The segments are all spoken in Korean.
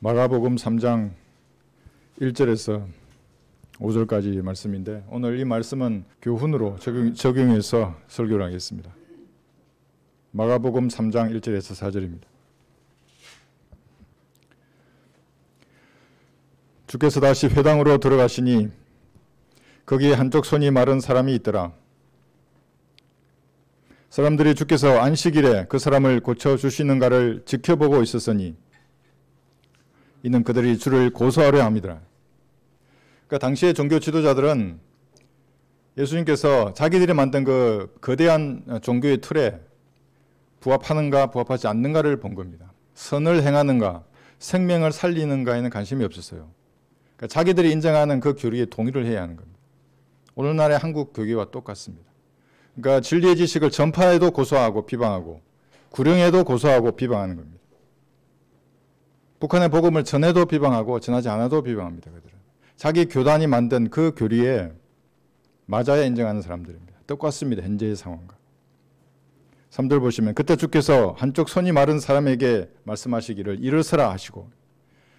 마가복음 3장 1절에서 5절까지 말씀인데 오늘 이 말씀은 교훈으로 적용해서 설교를 하겠습니다. 마가복음 3장 1절에서 4절입니다. 주께서 다시 회당으로 들어가시니 거기에 한쪽 손이 마른 사람이 있더라. 사람들이 주께서 안식일에 그 사람을 고쳐주시는가를 지켜보고 있었으니 이는 그들이 주를 고소하려 함이더라. 그러니까 당시의 종교 지도자들은 예수님께서 자기들이 만든 그 거대한 종교의 틀에 부합하는가 부합하지 않는가를 본 겁니다. 선을 행하는가 생명을 살리는가에는 관심이 없었어요. 그러니까 자기들이 인정하는 그 교리에 동의를 해야 하는 겁니다. 오늘날의 한국 교계와 똑같습니다. 그러니까 진리의 지식을 전파해도 고소하고 비방하고 구령해도 고소하고 비방하는 겁니다. 북한의 복음을 전해도 비방하고 전하지 않아도 비방합니다. 그들은 자기 교단이 만든 그 교리에 맞아야 인정하는 사람들입니다. 똑같습니다. 현재의 상황과. 3절 보시면 그때 주께서 한쪽 손이 마른 사람에게 말씀하시기를 일어서라 하시고,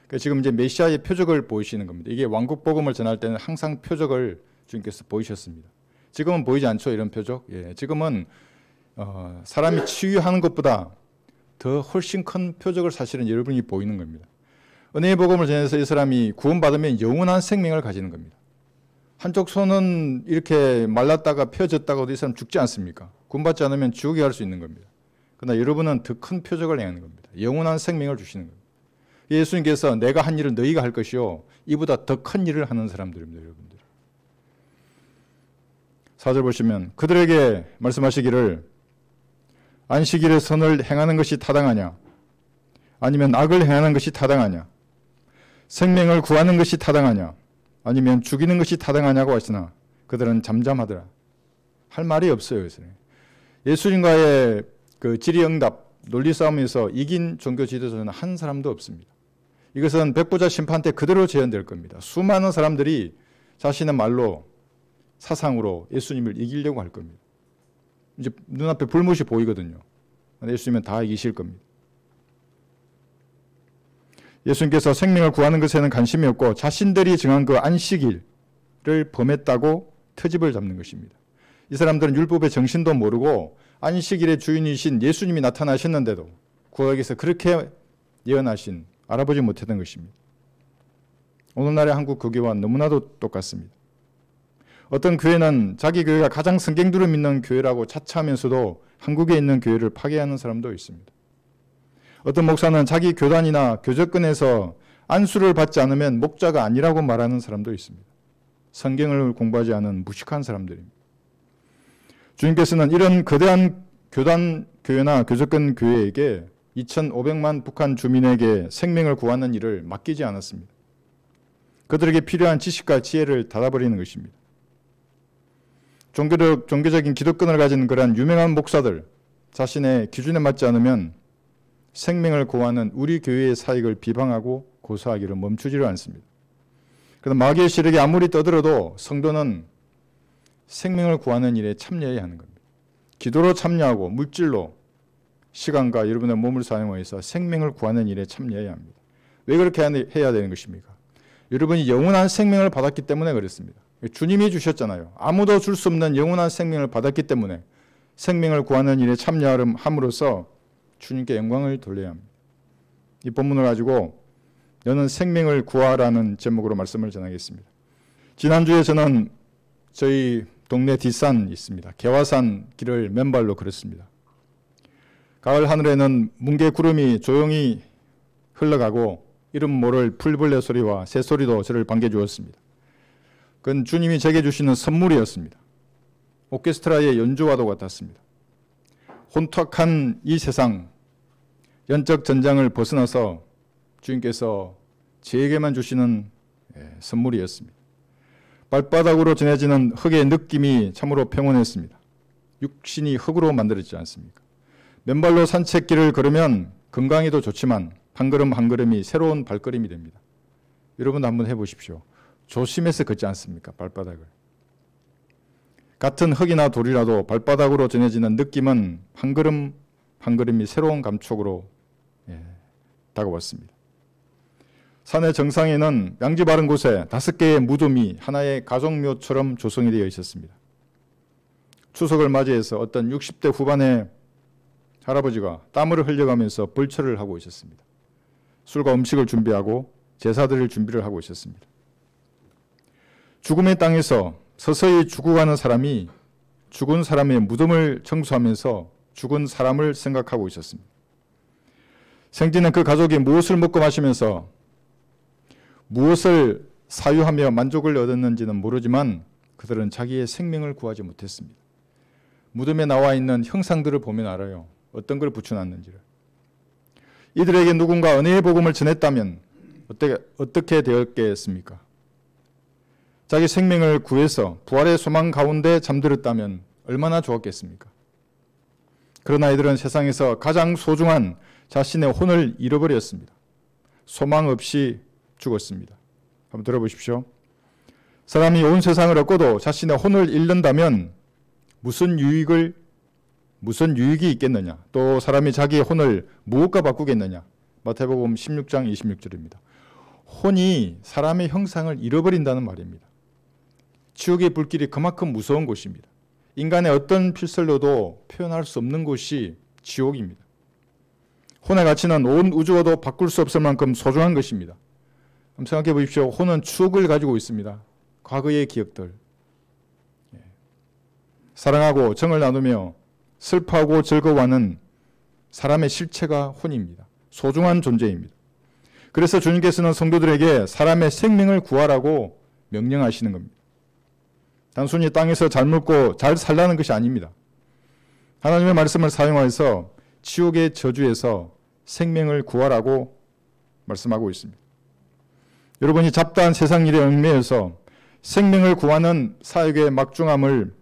그러니까 지금 이제 메시아의 표적을 보이시는 겁니다. 이게 왕국 복음을 전할 때는 항상 표적을 주님께서 보이셨습니다. 지금은 보이지 않죠, 이런 표적. 예, 지금은 사람이 치유하는 것보다 더 훨씬 큰 표적을 사실은 여러분이 보이는 겁니다. 은혜의 복음을 전해서 이 사람이 구원받으면 영원한 생명을 가지는 겁니다. 한쪽 손은 이렇게 말랐다가 펴졌다가도 이 사람 죽지 않습니까? 구원받지 않으면 지옥에 갈 수 있는 겁니다. 그러나 여러분은 더 큰 표적을 행하는 겁니다. 영원한 생명을 주시는 겁니다. 예수님께서 내가 한 일을 너희가 할 것이요 이보다 더 큰 일을 하는 사람들입니다. 여러분들. 4절 보시면 그들에게 말씀하시기를 안식일에 선을 행하는 것이 타당하냐? 아니면 악을 행하는 것이 타당하냐? 생명을 구하는 것이 타당하냐? 아니면 죽이는 것이 타당하냐고 하시나 그들은 잠잠하더라. 할 말이 없어요. 예수님과의 그 질의응답, 논리싸움에서 이긴 종교 지도자는 한 사람도 없습니다. 이것은 백부자 심판 때 그대로 재현될 겁니다. 수많은 사람들이 자신의 말로 사상으로 예수님을 이기려고 할 겁니다. 이제 눈앞에 불못이 보이거든요. 예수님은 다 이기실 겁니다. 예수님께서 생명을 구하는 것에는 관심이 없고 자신들이 정한 그 안식일을 범했다고 트집을 잡는 것입니다. 이 사람들은 율법의 정신도 모르고 안식일의 주인이신 예수님이 나타나셨는데도 구약에서 그렇게 예언하신 알아보지 못했던 것입니다. 오늘날의 한국 교계와 너무나도 똑같습니다. 어떤 교회는 자기 교회가 가장 성경들을 믿는 교회라고 자처하면서도 한국에 있는 교회를 파괴하는 사람도 있습니다. 어떤 목사는 자기 교단이나 교적권에서 안수를 받지 않으면 목자가 아니라고 말하는 사람도 있습니다. 성경을 공부하지 않은 무식한 사람들입니다. 주님께서는 이런 거대한 교단 교회나 교적권 교회에게 2,500만 북한 주민에게 생명을 구하는 일을 맡기지 않았습니다. 그들에게 필요한 지식과 지혜를 닫아버리는 것입니다. 종교적인 기득권을 가진 그러한 유명한 목사들, 자신의 기준에 맞지 않으면 생명을 구하는 우리 교회의 사익을 비방하고 고소하기를 멈추지를 않습니다. 그러나 마귀의 세력이 아무리 떠들어도 성도는 생명을 구하는 일에 참여해야 하는 겁니다. 기도로 참여하고 물질로 시간과 여러분의 몸을 사용해서 생명을 구하는 일에 참여해야 합니다. 왜 그렇게 해야 되는 것입니까? 여러분이 영원한 생명을 받았기 때문에 그렇습니다. 주님이 주셨잖아요. 아무도 줄 수 없는 영원한 생명을 받았기 때문에 생명을 구하는 일에 참여함으로써 주님께 영광을 돌려야 합니다. 이 본문을 가지고 너는 생명을 구하라는 제목으로 말씀을 전하겠습니다. 지난주에 저는 저희 동네 뒷산 있습니다. 개화산 길을 맨발로 걸었습니다. 가을 하늘에는 뭉게 구름이 조용히 흘러가고 이름 모를 풀벌레 소리와 새소리도 저를 반겨주었습니다. 그건 주님이 제게 주시는 선물이었습니다. 오케스트라의 연주와도 같았습니다. 혼탁한 이 세상, 영적 전장을 벗어나서 주님께서 제게만 주시는 선물이었습니다. 발바닥으로 전해지는 흙의 느낌이 참으로 평온했습니다. 육신이 흙으로 만들어지지 않습니까? 맨발로 산책길을 걸으면 건강에도 좋지만 한 걸음 한 걸음이 새로운 발걸음이 됩니다. 여러분도 한번 해보십시오. 조심해서 걷지 않습니까? 발바닥을. 같은 흙이나 돌이라도 발바닥으로 전해지는 느낌은 한 걸음 한 걸음이 새로운 감촉으로 다가왔습니다. 산의 정상에는 양지 바른 곳에 5개의 무덤이 하나의 가족묘처럼 조성이 되어 있었습니다. 추석을 맞이해서 어떤 60대 후반의 할아버지가 땀을 흘려가면서 벌초를 하고 있었습니다. 술과 음식을 준비하고 제사 드릴 준비를 하고 있었습니다. 죽음의 땅에서 서서히 죽어가는 사람이 죽은 사람의 무덤을 청소하면서 죽은 사람을 생각하고 있었습니다. 생지는 그 가족이 무엇을 먹고 마시면서 무엇을 사유하며 만족을 얻었는지는 모르지만 그들은 자기의 생명을 구하지 못했습니다. 무덤에 나와 있는 형상들을 보면 알아요. 어떤 걸 붙여놨는지를. 이들에게 누군가 은혜의 복음을 전했다면 어떻게 되었겠습니까? 자기 생명을 구해서 부활의 소망 가운데 잠들었다면 얼마나 좋았겠습니까? 그러나 이들은 세상에서 가장 소중한 자신의 혼을 잃어버렸습니다. 소망 없이 죽었습니다. 한번 들어보십시오. 사람이 온 세상을 얻고도 자신의 혼을 잃는다면 무슨 유익이 있겠느냐? 또 사람이 자기의 혼을 무엇과 바꾸겠느냐? 마태복음 16장 26절입니다. 혼이 사람의 형상을 잃어버린다는 말입니다. 지옥의 불길이 그만큼 무서운 곳입니다. 인간의 어떤 필설로도 표현할 수 없는 곳이 지옥입니다. 혼의 가치는 온 우주와도 바꿀 수 없을 만큼 소중한 것입니다. 한번 생각해 보십시오. 혼은 추억을 가지고 있습니다. 과거의 기억들. 사랑하고 정을 나누며 슬퍼하고 즐거워하는 사람의 실체가 혼입니다. 소중한 존재입니다. 그래서 주님께서는 성도들에게 사람의 생명을 구하라고 명령하시는 겁니다. 단순히 땅에서 잘 먹고 잘 살라는 것이 아닙니다. 하나님의 말씀을 사용해서 지옥의 저주에서 생명을 구하라고 말씀하고 있습니다. 여러분이 잡다한 세상 일에 얽매여서 생명을 구하는 사역의 막중함을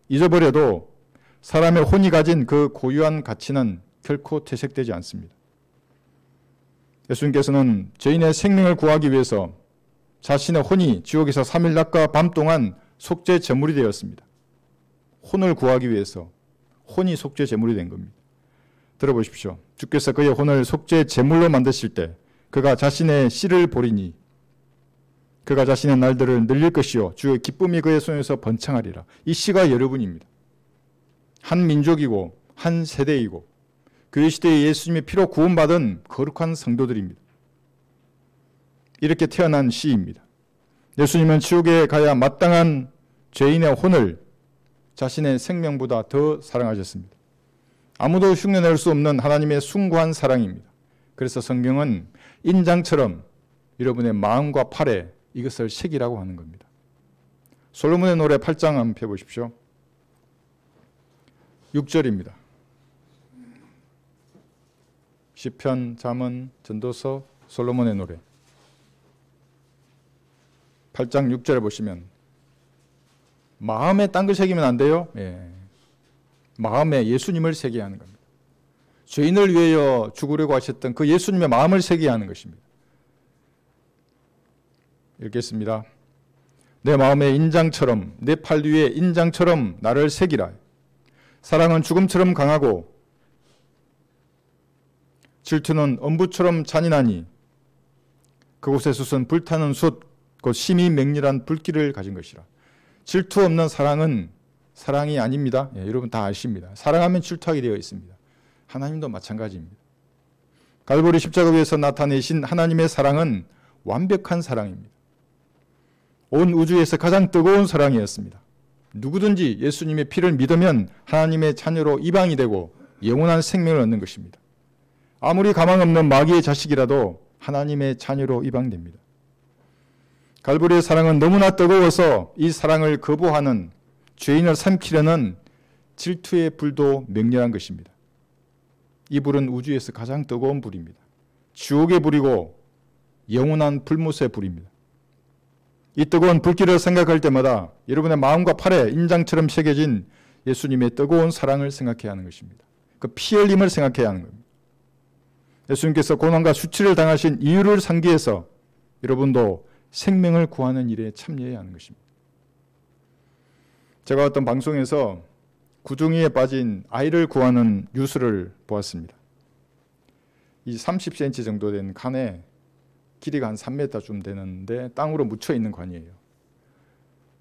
잊어버려도 사람의 혼이 가진 그 고유한 가치는 결코 퇴색되지 않습니다. 예수님께서는 죄인의 생명을 구하기 위해서 자신의 혼이 지옥에서 3일 낮과 밤 동안 속죄 제물이 되었습니다. 혼을 구하기 위해서 혼이 속죄 제물이 된 겁니다. 들어보십시오. 주께서 그의 혼을 속죄 제물로 만드실 때 그가 자신의 씨를 보리니 그가 자신의 날들을 늘릴 것이요 주의 기쁨이 그의 손에서 번창하리라. 이 씨가 여러분입니다. 한 민족이고 한 세대이고 그 시대에 예수님의 피로 구원받은 거룩한 성도들입니다. 이렇게 태어난 씨입니다. 예수님은 지옥에 가야 마땅한 죄인의 혼을 자신의 생명보다 더 사랑하셨습니다. 아무도 흉내낼 수 없는 하나님의 숭고한 사랑입니다. 그래서 성경은 인장처럼 여러분의 마음과 팔에 이것을 새기라고 하는 겁니다. 솔로몬의 노래 8장 한번 펴보십시오. 6절입니다. 시편, 잠언, 전도서, 솔로몬의 노래 8장 6절에 보시면 마음에 딴 걸 새기면 안 돼요. 마음에 예수님을 새겨야 하는 겁니다. 죄인을 위하여 죽으려고 하셨던 그 예수님의 마음을 새겨야 하는 것입니다. 읽겠습니다. 내 마음에 인장처럼 내 팔 위에 인장처럼 나를 새기라. 사랑은 죽음처럼 강하고 질투는 엄부처럼 잔인하니 그곳의 숯은 불타는 숯 곧 심히 맹렬한 불길을 가진 것이라. 질투 없는 사랑은 사랑이 아닙니다. 여러분 다 아십니다. 사랑하면 질투하게 되어 있습니다. 하나님도 마찬가지입니다. 갈보리 십자가 위에서 나타내신 하나님의 사랑은 완벽한 사랑입니다. 온 우주에서 가장 뜨거운 사랑이었습니다. 누구든지 예수님의 피를 믿으면 하나님의 자녀로 입양이 되고 영원한 생명을 얻는 것입니다. 아무리 가망 없는 마귀의 자식이라도 하나님의 자녀로 입양됩니다. 갈보리의 사랑은 너무나 뜨거워서 이 사랑을 거부하는 죄인을 삼키려는 질투의 불도 맹렬한 것입니다. 이 불은 우주에서 가장 뜨거운 불입니다. 지옥의 불이고 영원한 불못의 불입니다. 이 뜨거운 불길을 생각할 때마다 여러분의 마음과 팔에 인장처럼 새겨진 예수님의 뜨거운 사랑을 생각해야 하는 것입니다. 그 피 흘림을 생각해야 하는 겁니다. 예수님께서 고난과 수치를 당하신 이유를 상기해서 여러분도 생명을 구하는 일에 참여해야 하는 것입니다. 제가 어떤 방송에서 구덩이에 빠진 아이를 구하는 뉴스를 보았습니다. 이 30cm 정도 된 칸에 길이가 한 3m쯤 되는데 땅으로 묻혀 있는 관이에요.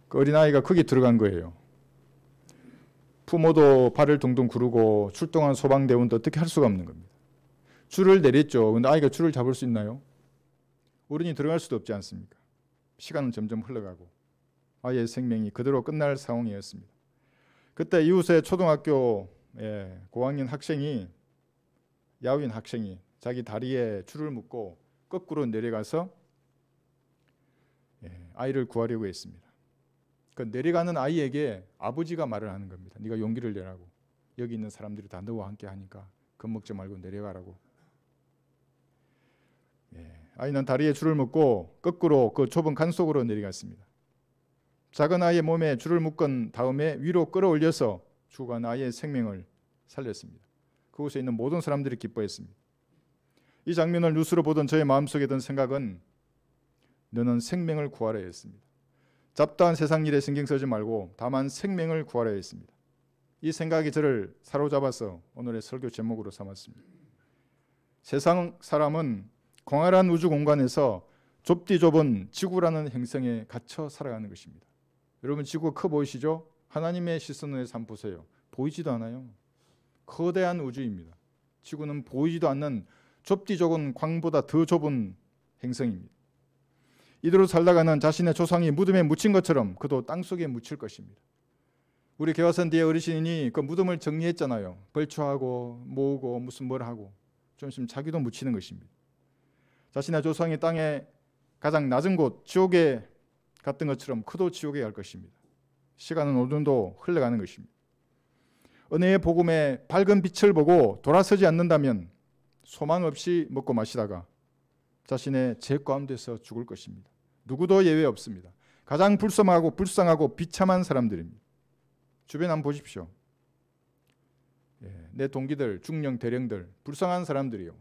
그 어린아이가 거기 들어간 거예요. 부모도 발을 둥둥 구르고 출동한 소방대원도 어떻게 할 수가 없는 겁니다. 줄을 내렸죠. 근데 아이가 줄을 잡을 수 있나요? 어른이 들어갈 수도 없지 않습니까? 시간은 점점 흘러가고 아이의 생명이 그대로 끝날 상황이었습니다. 그때 이웃의 초등학교 고학년 학생이, 야윈 학생이 자기 다리에 줄을 묶고 거꾸로 내려가서 아이를 구하려고 했습니다. 그 내려가는 아이에게 아버지가 말을 하는 겁니다. 네가 용기를 내라고. 여기 있는 사람들이 다 너와 함께 하니까 겁먹지 말고 내려가라고. 아이는 다리에 줄을 묶고 거꾸로 그 좁은 간 속으로 내려갔습니다. 작은 아이의 몸에 줄을 묶은 다음에 위로 끌어올려서 죽어간 아이의 생명을 살렸습니다. 그곳에 있는 모든 사람들이 기뻐했습니다. 이 장면을 뉴스로 보던 저의 마음속에 든 생각은 너는 생명을 구하라 했습니다. 잡다한 세상 일에 신경 쓰지 말고 다만 생명을 구하라 했습니다. 이 생각이 저를 사로잡아서 오늘의 설교 제목으로 삼았습니다. 세상 사람은 광활한 우주 공간에서 좁디 좁은 지구라는 행성에 갇혀 살아가는 것입니다. 여러분 지구가 커 보이시죠? 하나님의 시선에서 한번 보세요. 보이지도 않아요. 거대한 우주입니다. 지구는 보이지도 않는 좁디 좁은 광보다 더 좁은 행성입니다. 이대로 살다가는 자신의 조상이 무덤에 묻힌 것처럼 그도 땅속에 묻힐 것입니다. 우리 개화선 뒤에 어르신이 그 무덤을 정리했잖아요. 벌초하고 모으고 무슨 뭘 하고 좀 있으면 자기도 묻히는 것입니다. 자신의 조상이 땅에 가장 낮은 곳 지옥에 갔던 것처럼 그도 지옥에 갈 것입니다. 시간은 어느 정도 흘러가는 것입니다. 은혜의 복음의 밝은 빛을 보고 돌아서지 않는다면 소망 없이 먹고 마시다가 자신의 죄 가운데서 죽을 것입니다. 누구도 예외 없습니다. 가장 불쌍하고 비참한 사람들입니다. 주변 한번 보십시오. 내 동기들, 중령, 대령들 불쌍한 사람들이요.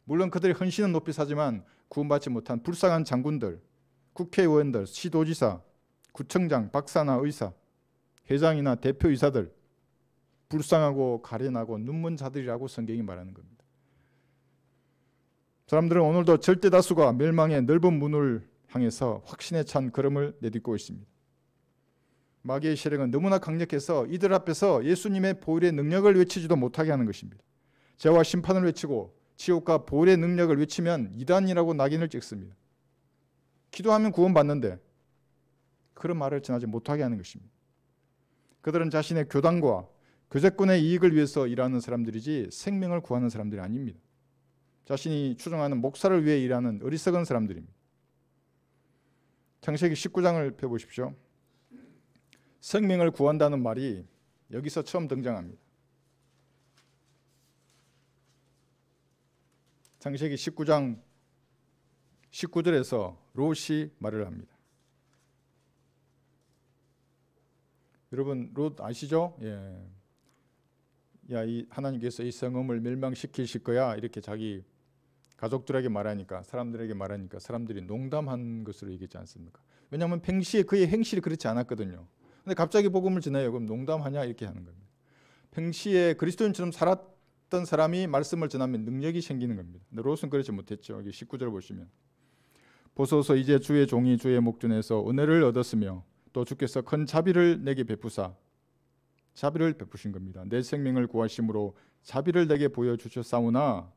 물론 그들의 헌신은 높이 사지만 구원받지 못한 불쌍한 장군들, 국회의원들, 시도지사, 구청장, 박사나 의사, 회장이나 대표이사들 불쌍하고 가련하고 눈먼 자들이라고 성경이 말하는 겁니다. 사람들은 오늘도 절대 다수가 멸망의 넓은 문을 향해서 확신에 찬 걸음을 내딛고 있습니다. 마귀의 세력은 너무나 강력해서 이들 앞에서 예수님의 보혈의 능력을 외치지도 못하게 하는 것입니다. 죄와 심판을 외치고 지옥과 보혈의 능력을 외치면 이단이라고 낙인을 찍습니다. 기도하면 구원받는데 그런 말을 전하지 못하게 하는 것입니다. 그들은 자신의 교단과 교제권의 이익을 위해서 일하는 사람들이지 생명을 구하는 사람들이 아닙니다. 자신이 추종하는 목사를 위해 일하는 어리석은 사람들입니다. 창세기 19장을 펴보십시오. 생명을 구한다는 말이 여기서 처음 등장합니다. 창세기 19장 19절에서 롯이 말을 합니다. 여러분 롯 아시죠? 야, 이 하나님께서 이 성읍을 멸망시키실 거야 이렇게 자기 가족들에게 말하니까 사람들에게 말하니까 사람들이 농담한 것으로 얘기했지 않습니까? 왜냐하면 평시에 그의 행실이 그렇지 않았거든요. 근데 갑자기 복음을 전해요. 그럼 농담하냐 이렇게 하는 겁니다. 평시에 그리스도인처럼 살았던 사람이 말씀을 전하면 능력이 생기는 겁니다. 근데 롯은 그렇지 못했죠. 여기 19절 보시면 보소서 이제 주의 종이 주의 목전에서 은혜를 얻었으며 또 주께서 큰 자비를 내게 베푸사 자비를 베푸신 겁니다. 내 생명을 구하심으로 자비를 내게 보여주셨사오나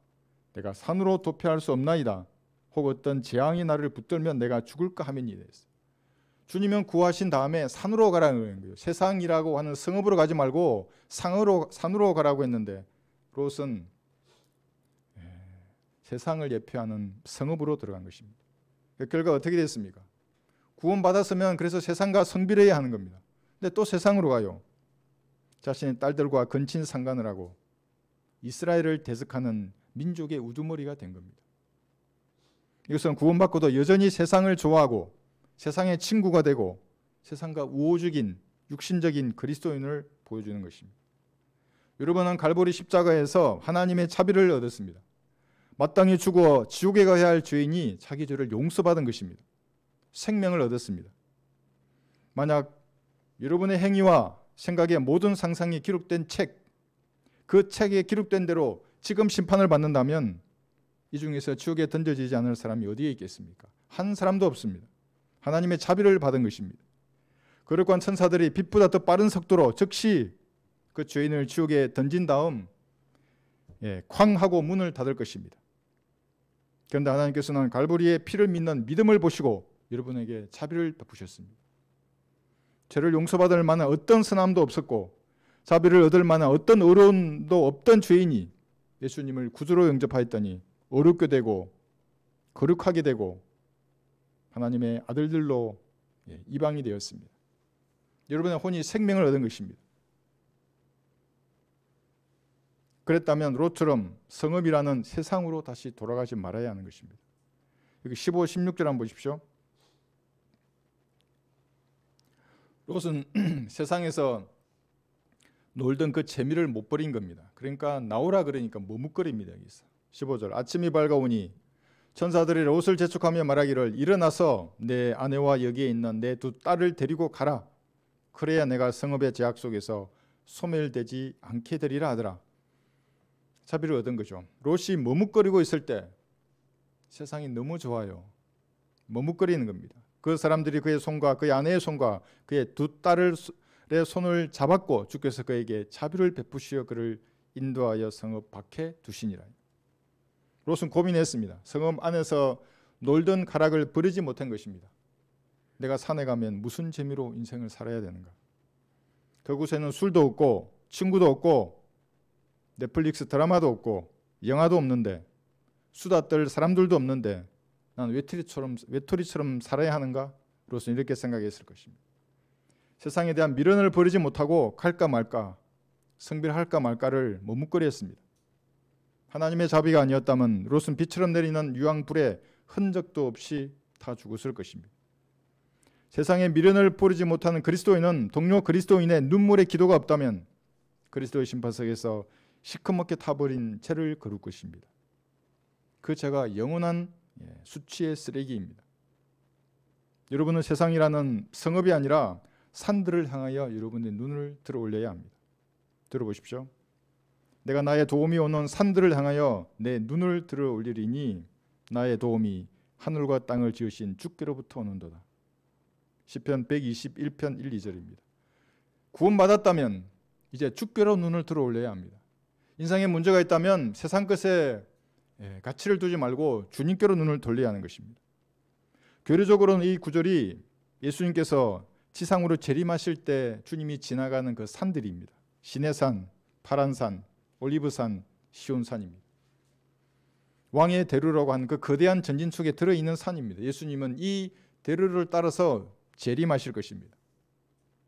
내가 산으로 도피할 수 없나이다. 혹 어떤 재앙이 나를 붙들면 내가 죽을까 하면이다. 주님은 구하신 다음에 산으로 가라는 거예요. 세상이라고 하는 성읍으로 가지 말고 산으로 가라고 했는데 롯은 세상을 예표하는 성읍으로 들어간 것입니다. 그 결과 어떻게 됐습니까? 구원받았으면 그래서 세상과 성비례해야 하는 겁니다. 근데 또 세상으로 가요. 자신의 딸들과 근친 상간을 하고 이스라엘을 대적하는 민족의 우두머리가 된 겁니다. 이것은 구원받고도 여전히 세상을 좋아하고 세상의 친구가 되고 세상과 우호적인 육신적인 그리스도인을 보여주는 것입니다. 여러분은 갈보리 십자가에서 하나님의 자비를 얻었습니다. 마땅히 죽어 지옥에 가야 할 죄인이 자기 죄를 용서받은 것입니다. 생명을 얻었습니다. 만약 여러분의 행위와 생각의 모든 상상이 기록된 책, 그 책에 기록된 대로 지금 심판을 받는다면 이 중에서 지옥에 던져지지 않을 사람이 어디에 있겠습니까? 한 사람도 없습니다. 하나님의 자비를 받은 것입니다. 거룩한 천사들이 빛보다 더 빠른 속도로 즉시 그 죄인을 지옥에 던진 다음 쾅 하고 문을 닫을 것입니다. 그런데 하나님께서는 갈보리의 피를 믿는 믿음을 보시고 여러분에게 자비를 베푸셨습니다. 죄를 용서받을 만한 어떤 선함도 없었고 자비를 얻을 만한 어떤 어려움도 없던 죄인이 예수님을 구주로 영접하였더니 어렵게 되고 거룩하게 되고 하나님의 아들들로 이방이 되었습니다. 여러분의 혼이 생명을 얻은 것입니다. 그랬다면 롯처럼 성읍이라는 세상으로 다시 돌아가지 말아야 하는 것입니다. 여기 15, 16절 한번 보십시오. 롯은 세상에서 놀던 그 재미를 못 버린 겁니다. 그러니까 나오라 그러니까 머뭇거립니다. 여기서 15절 아침이 밝아오니 천사들이 롯을 재촉하며 말하기를 일어나서 내 아내와 여기에 있는 내 두 딸을 데리고 가라. 그래야 내가 성읍의 제약 속에서 소멸되지 않게 되리라 하더라. 자비를 얻은 거죠. 롯이 머뭇거리고 있을 때 세상이 너무 좋아요. 머뭇거리는 겁니다. 그 사람들이 그의 손과 그의 아내의 손과 그의 두 딸의 손을 잡았고 주께서 그에게 자비를 베푸시어 그를 인도하여 성읍 밖에 두시니라. 롯은 고민했습니다. 성읍 안에서 놀던 가락을 버리지 못한 것입니다. 내가 산에 가면 무슨 재미로 인생을 살아야 되는가? 그곳에는 술도 없고 친구도 없고 넷플릭스 드라마도 없고 영화도 없는데 수다 떨 사람들도 없는데 난 외톨이처럼 살아야 하는가? 롯은 이렇게 생각했을 것입니다. 세상에 대한 미련을 버리지 못하고 갈까 말까 성별할까 말까를 머뭇거리했습니다. 하나님의 자비가 아니었다면 롯은 비처럼 내리는 유황불에 흔적도 없이 다 죽었을 것입니다. 세상에 미련을 버리지 못하는 그리스도인은 동료 그리스도인의 눈물의 기도가 없다면 그리스도의 심판석에서 시커멓게 타버린 채를 거둘 것입니다. 그 죄가 영원한 수치의 쓰레기입니다. 여러분은 세상이라는 성읍이 아니라 산들을 향하여 여러분의 눈을 들어 올려야 합니다. 들어보십시오. 내가 나의 도움이 오는 산들을 향하여 내 눈을 들어 올리리니 나의 도움이 하늘과 땅을 지으신 주께로부터 오는도다. 시편 121편 1, 2절입니다. 구원받았다면 이제 주께로 눈을 들어 올려야 합니다. 인생에 문제가 있다면 세상 것에 가치를 두지 말고 주님께로 눈을 돌려야 하는 것입니다. 교리적으로는 이 구절이 예수님께서 지상으로 재림하실 때 주님이 지나가는 그 산들입니다. 시내산, 파란산, 올리브산, 시온산입니다. 왕의 대루라고 하는 그 거대한 전진축에 들어있는 산입니다. 예수님은 이 대루를 따라서 재림하실 것입니다.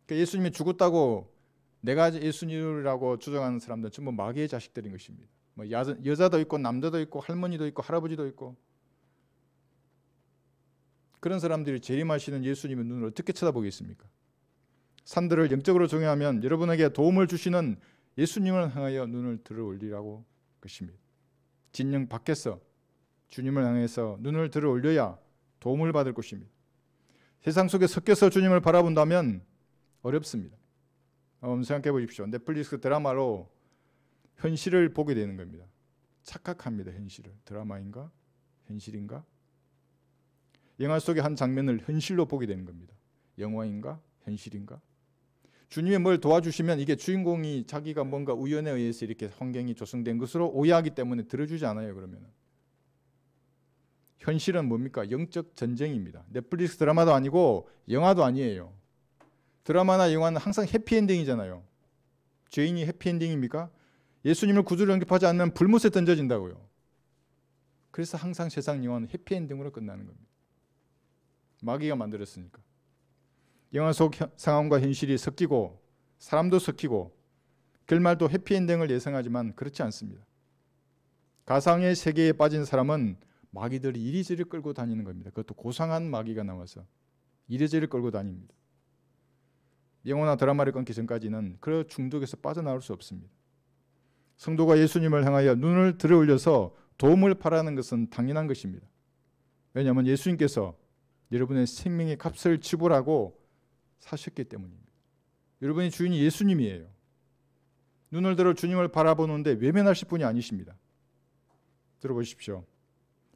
그러니까 예수님이 죽었다고 내가 예수님이라고 주장하는 사람들은 전부 마귀의 자식들인 것입니다. 뭐 여자도 있고 남자도 있고 할머니도 있고 할아버지도 있고 그런 사람들이 재림하시는 예수님의 눈을 어떻게 쳐다보겠습니까? 산들을 영적으로 정의하면 여러분에게 도움을 주시는 예수님을 향하여 눈을 들어 올리라고 것입니다. 진영 밖에서 주님을 향해서 눈을 들어 올려야 도움을 받을 것입니다. 세상 속에 섞여서 주님을 바라본다면 어렵습니다. 생각해 보십시오. 넷플릭스 드라마로 현실을 보게 되는 겁니다. 착각합니다. 현실을. 드라마인가? 현실인가? 영화 속의 한 장면을 현실로 보게 되는 겁니다. 영화인가? 현실인가? 주님이 뭘 도와주시면 이게 주인공이 자기가 뭔가 우연에 의해서 이렇게 환경이 조성된 것으로 오해하기 때문에 들어주지 않아요. 그러면 현실은 뭡니까? 영적 전쟁입니다. 넷플릭스 드라마도 아니고 영화도 아니에요. 드라마나 영화는 항상 해피엔딩이잖아요. 죄인이 해피엔딩입니까? 예수님을 구주로 영접하지 않는 불못에 던져진다고요. 그래서 항상 세상 영화는 해피엔딩으로 끝나는 겁니다. 마귀가 만들었으니까. 영화 속 상황과 현실이 섞이고 사람도 섞이고 결말도 해피엔딩을 예상하지만 그렇지 않습니다. 가상의 세계에 빠진 사람은 마귀들이 이리저리 끌고 다니는 겁니다. 그것도 고상한 마귀가 나와서 이리저리 끌고 다닙니다. 영화나 드라마를 끊기 전까지는 그 중독에서 빠져나올 수 없습니다. 성도가 예수님을 향하여 눈을 들어 올려서 도움을 바라는 것은 당연한 것입니다. 왜냐하면 예수님께서 여러분의 생명의 값을 지불하고 사셨기 때문입니다. 여러분의 주인이 예수님이에요. 눈을 들어 주님을 바라보는데 외면하실 분이 아니십니다. 들어보십시오.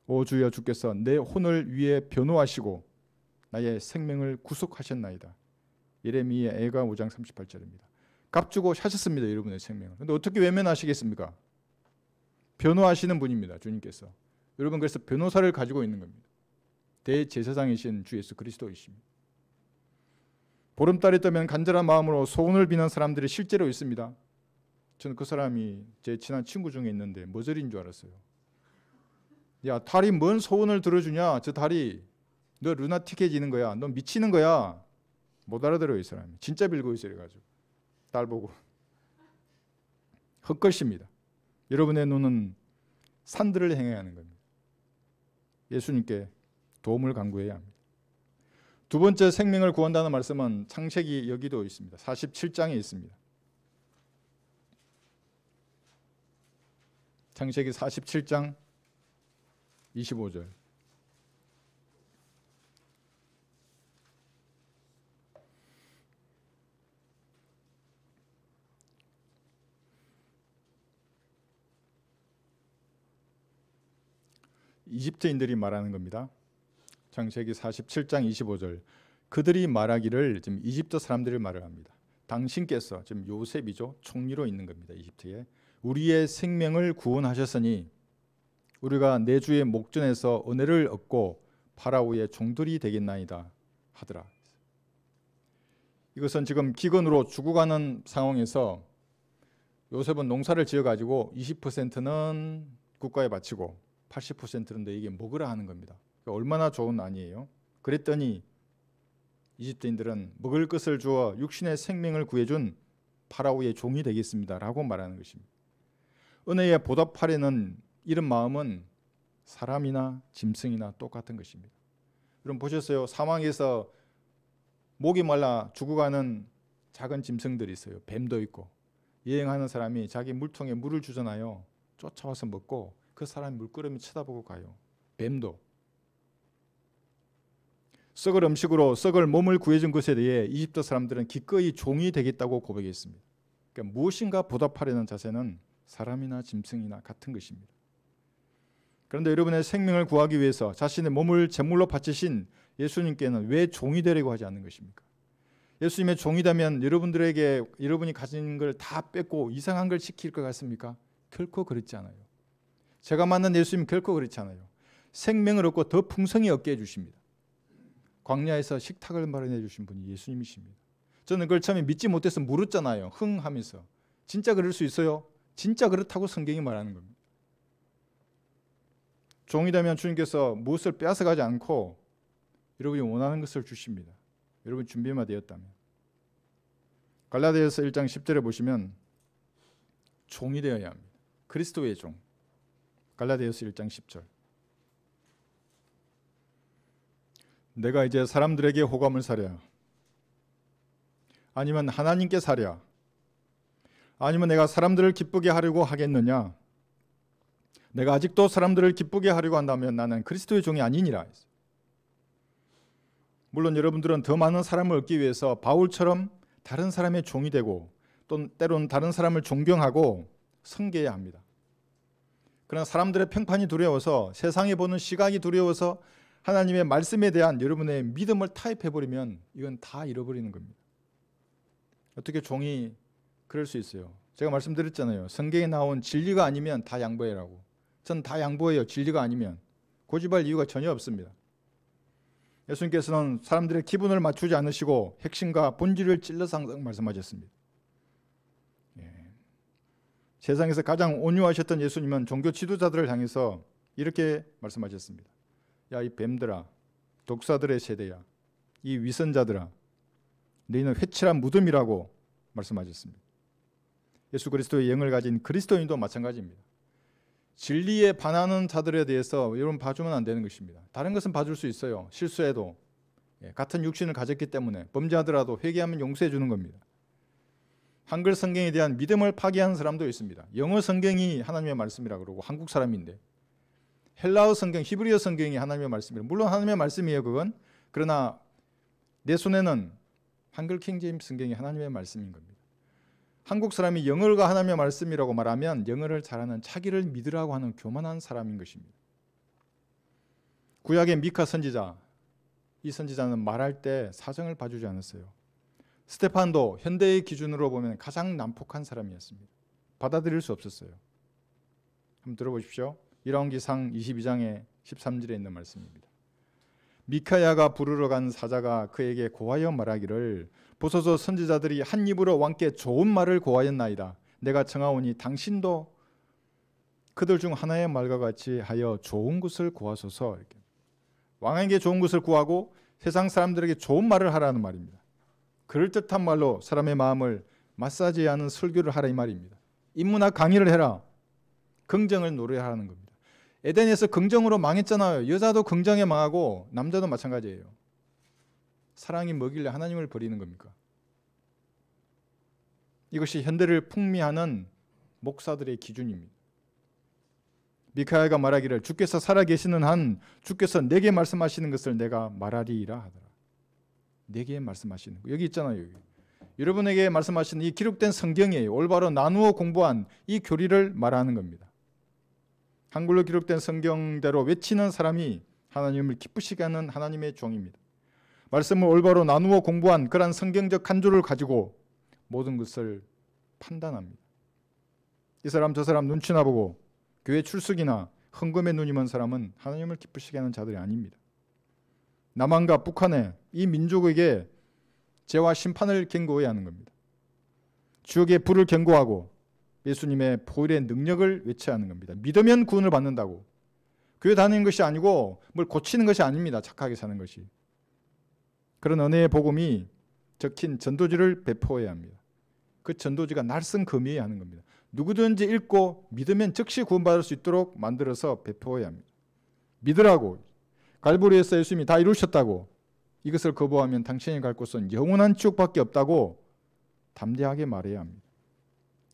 오 주여 주께서 내 혼을 위해 변호하시고 나의 생명을 구속하셨나이다. 예레미야 애가 5장 38절입니다. 값주고 사셨습니다. 여러분의 생명을. 그런데 어떻게 외면하시겠습니까? 변호하시는 분입니다. 주님께서. 여러분 그래서 변호사를 가지고 있는 겁니다. 대제사장이신 주 예수 그리스도이십니다. 보름달이 뜨면 간절한 마음으로 소원을 비는 사람들이 실제로 있습니다. 저는 그 사람이 제 친한 친구 중에 있는데 머저리인 줄 알았어요. 야, 달이 뭔 소원을 들어주냐? 저 달이 너 루나틱해지는 거야. 너 미치는 거야. 못 알아들어요, 이 사람이. 진짜 빌고 있어요, 그래가지고. 달 보고. 헛것입니다. 여러분의 눈은 산들을 향해야 하는 겁니다. 예수님께 도움을 간구해야 합니다. 두 번째 생명을 구한다는 말씀은 창세기 여기도 있습니다. 47장에 있습니다. 창세기 47장 25절. 이집트인들이 말하는 겁니다. 창세기 47장 25절. 그들이 말하기를, 지금 이집트 사람들이 말을 합니다. 당신께서, 지금 요셉이죠, 총리로 있는 겁니다. 이집트에. 우리의 생명을 구원하셨으니 우리가 내 주의 목전에서 은혜를 얻고 파라오의 종들이 되겠나이다 하더라. 이것은 지금 기근으로 죽어가는 상황에서 요셉은 농사를 지어가지고 20%는 국가에 바치고 80%는 너에게 먹으라 하는 겁니다. 얼마나 좋은 안이에요. 그랬더니 이집트인들은 먹을 것을 주어 육신의 생명을 구해준 파라오의 종이 되겠습니다 라고 말하는 것입니다. 은혜에 보답하려는 이런 마음은 사람이나 짐승이나 똑같은 것입니다. 여러분 보셨어요? 사망에서 목이 말라 죽어가는 작은 짐승들이 있어요. 뱀도 있고. 여행하는 사람이 자기 물통에 물을 주잖아요. 쫓아와서 먹고 그 사람이 물끄러미 쳐다보고 가요. 뱀도. 썩을 음식으로 썩을 몸을 구해준 것에 대해 이집트 사람들은 기꺼이 종이 되겠다고 고백했습니다. 그러니까 무엇인가 보답하려는 자세는 사람이나 짐승이나 같은 것입니다. 그런데 여러분의 생명을 구하기 위해서 자신의 몸을 제물로 바치신 예수님께는 왜 종이 되려고 하지 않는 것입니까? 예수님의 종이라면 여러분들에게 여러분이 가진 걸 다 뺏고 이상한 걸 시킬 것 같습니까? 결코 그렇지 않아요. 제가 만난 예수님 결코 그렇지 않아요. 생명을 얻고 더 풍성히 얻게 해주십니다. 광야에서 식탁을 마련해 주신 분이 예수님이십니다. 저는 그걸 처음에 믿지 못해서 물었잖아요. 흥 하면서. 진짜 그럴 수 있어요? 진짜 그렇다고 성경이 말하는 겁니다. 종이라면 주님께서 무엇을 빼앗아가지 않고 여러분이 원하는 것을 주십니다. 여러분 준비만 되었다면. 갈라디아서 1장 10절에 보시면 종이 되어야 합니다. 그리스도의 종. 갈라디아서 1장 10절. 내가 이제 사람들에게 호감을 사랴? 아니면 하나님께 사랴? 아니면 내가 사람들을 기쁘게 하려고 하겠느냐? 내가 아직도 사람들을 기쁘게 하려고 한다면 나는 그리스도의 종이 아니니라. 물론 여러분들은 더 많은 사람을 얻기 위해서 바울처럼 다른 사람의 종이 되고 또 때로는 다른 사람을 존경하고 섬겨야 합니다. 그러나 사람들의 평판이 두려워서 세상에 보는 시각이 두려워서 하나님의 말씀에 대한 여러분의 믿음을 타협해버리면 이건 다 잃어버리는 겁니다. 어떻게 종이 그럴 수 있어요? 제가 말씀드렸잖아요. 성경에 나온 진리가 아니면 다 양보해라고. 전 다 양보해요. 진리가 아니면. 고집할 이유가 전혀 없습니다. 예수님께서는 사람들의 기분을 맞추지 않으시고 핵심과 본질을 찔러서 항상 말씀하셨습니다. 세상에서 가장 온유하셨던 예수님은 종교 지도자들을 향해서 이렇게 말씀하셨습니다. 야, 이 뱀들아, 독사들의 세대야, 이 위선자들아, 너희는 회칠한 무덤이라고 말씀하셨습니다. 예수 그리스도의 영을 가진 그리스도인도 마찬가지입니다. 진리에 반하는 자들에 대해서 여러분 봐주면 안 되는 것입니다. 다른 것은 봐줄 수 있어요. 실수해도. 같은 육신을 가졌기 때문에 범죄하더라도 회개하면 용서해 주는 겁니다. 한글 성경에 대한 믿음을 파기하는 사람도 있습니다. 영어 성경이 하나님의 말씀이라고 그러고 한국 사람인데 헬라어 성경, 히브리어 성경이 하나님의 말씀이에요. 물론 하나님의 말씀이에요, 그건. 그러나 내 손에는 한글 킹제임스 성경이 하나님의 말씀인 겁니다. 한국 사람이 영어가 하나님의 말씀이라고 말하면 영어를 잘하는 자기를 믿으라고 하는 교만한 사람인 것입니다. 구약의 미카 선지자, 이 선지자는 말할 때 사정을 봐주지 않았어요. 스데판도 현대의 기준으로 보면 가장 난폭한 사람이었습니다. 받아들일 수 없었어요. 한번 들어보십시오. 열왕기상 22장의 13절에 있는 말씀입니다. 미카야가 부르러 간 사자가 그에게 고하여 말하기를 보소서 선지자들이 한 입으로 왕께 좋은 말을 고하였나이다. 내가 청하오니 당신도 그들 중 하나의 말과 같이 하여 좋은 것을 구하소서. 이렇게. 왕에게 좋은 것을 구하고 세상 사람들에게 좋은 말을 하라는 말입니다. 그럴듯한 말로 사람의 마음을 마사지하는 설교를 하라 이 말입니다. 인문학 강의를 해라. 긍정을 노래하라는 겁니다. 에덴에서 긍정으로 망했잖아요. 여자도 긍정에 망하고 남자도 마찬가지예요. 사랑이 뭐길래 하나님을 버리는 겁니까? 이것이 현대를 풍미하는 목사들의 기준입니다. 미카야가 말하기를 주께서 살아계시는 한 주께서 내게 말씀하시는 것을 내가 말하리이라 하더라. 내게 말씀하시는 거. 여기 있잖아요. 여기. 여러분에게 말씀하시는 이 기록된 성경이에요. 올바로 나누어 공부한 이 교리를 말하는 겁니다. 한글로 기록된 성경대로 외치는 사람이 하나님을 기쁘시게 하는 하나님의 종입니다. 말씀을 올바로 나누어 공부한 그러한 성경적 간주를 가지고 모든 것을 판단합니다. 이 사람 저 사람 눈치나 보고 교회 출석이나 헌금에 눈이 먼 사람은 하나님을 기쁘시게 하는 자들이 아닙니다. 남한과 북한의 이 민족에게 죄와 심판을 경고해야 하는 겁니다. 지옥의 불을 경고하고 예수님의 보혈의 능력을 외쳐야 하는 겁니다. 믿으면 구원을 받는다고. 교회 다니는 것이 아니고 뭘 고치는 것이 아닙니다. 착하게 사는 것이. 그런 은혜의 복음이 적힌 전도지를 배포해야 합니다. 그 전도지가 날선 금이어야 하는 겁니다. 누구든지 읽고 믿으면 즉시 구원받을 수 있도록 만들어서 배포해야 합니다. 믿으라고. 갈보리에서 예수님이 다 이루셨다고. 이것을 거부하면 당신이 갈 곳은 영원한 지옥밖에 없다고 담대하게 말해야 합니다.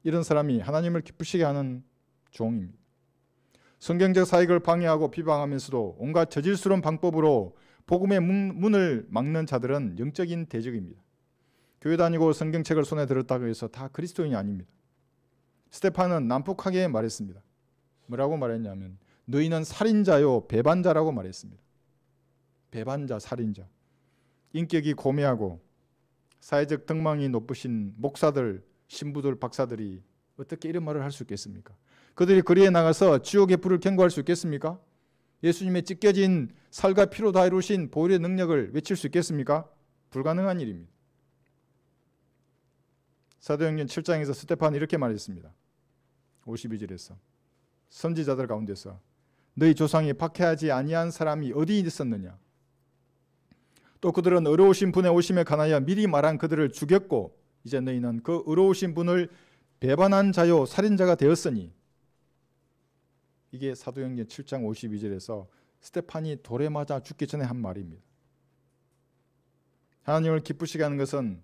이런 사람이 하나님을 기쁘시게 하는 종입니다. 성경적 사역을 방해하고 비방하면서도 온갖 저질스러운 방법으로 복음의 문을 막는 자들은 영적인 대적입니다. 교회 다니고 성경책을 손에 들었다고 해서 다 그리스도인이 아닙니다. 스데판은 난폭하게 말했습니다. 뭐라고 말했냐면 너희는 살인자요 배반자라고 말했습니다. 배반자, 살인자. 인격이 고매하고 사회적 덕망이 높으신 목사들, 신부들, 박사들이 어떻게 이런 말을 할 수 있겠습니까? 그들이 거리에 나가서 지옥의 불을 경고할 수 있겠습니까? 예수님의 찢겨진 살과 피로 다 이루신 보혈의 능력을 외칠 수 있겠습니까? 불가능한 일입니다. 사도행전 7장에서 스데판이 이렇게 말했습니다. 52절에서 선지자들 가운데서 너희 조상이 박해하지 아니한 사람이 어디 있었느냐? 또 그들은 의로우신 분의 오심에 관하여 미리 말한 그들을 죽였고 이제 너희는 그 의로우신 분을 배반한 자요 살인자가 되었으니. 이게 사도행전 7장 52절에서 스데판이 돌에 맞아 죽기 전에 한 말입니다. 하나님을 기쁘시게 하는 것은